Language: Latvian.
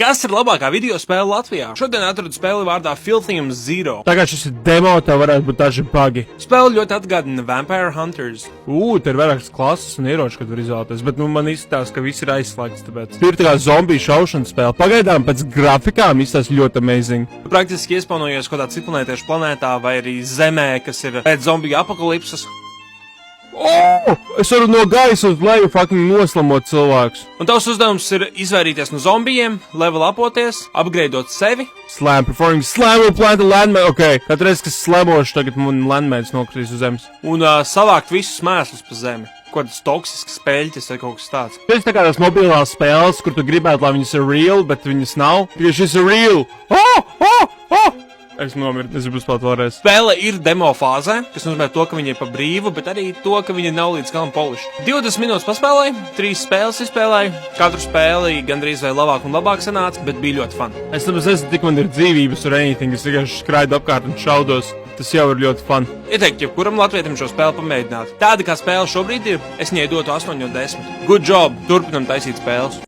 Kas ir labākā video spēle Latvijā? Šodien atradu spēli vārdā Filthium Zero. Tā kā šis ir demo, tev varētu būt daži buggi. Spēle ļoti atgādina Vampire Hunters. Te ir vairākas klases un ieroči, kad var izvēlēties, bet man izskatās, ka viss ir aizslēgts, tāpēc. Ir tā kā zombiju šaušanas spēle. Pagaidām pēc grafikām izskatās ļoti amazing. Praktiski iespaunojies kaut kādā citplanētiešu planētā vai arī Zemē, kas ir pēc zombiju apokalipses. Es varu no gaisa uz leju fucking noslamot cilvēkus. Un tavs uzdevums ir izvairīties no zombijiem, level upoties, upgradeot sevi. Slam, performing slam will plant a landmine. Ok, katru reizi, kas slamošu, tagad man landmines nokritīs uz zemes. Un savākt visus mēslus pa zemi. Kaut kādas toksiskas spēļķis vai kaut kas tāds. Tas tā kā tās mobilās spēles, kur tu gribētu, lai viņas ir real, bet viņas nav. Tikai šis ir real. Es nomiru, es gribu spēlēt vēlreiz. Spēle ir demo fāzē, kas nozīmē to, ka viņa ir pa brīvu, bet arī to, ka viņa nav līdz galam poliša. 20 minūtes paspēlēju, 3 spēles izspēlēju. Katru spēli gandrīz vai labāk un labāk sanāca, bet bija ļoti fun. Es nezinu, tik man ir dzīvības or anything, es vienkārši skraidu apkārt un šaudos. Tas jau ir ļoti fun. Ieteiktu jebkuram latvietim šo spēli pamēģināt. Tāda kā spēle šobrīd ir, es viņai dotu 8 no 10. Good job! Turpinam taisīt spēles.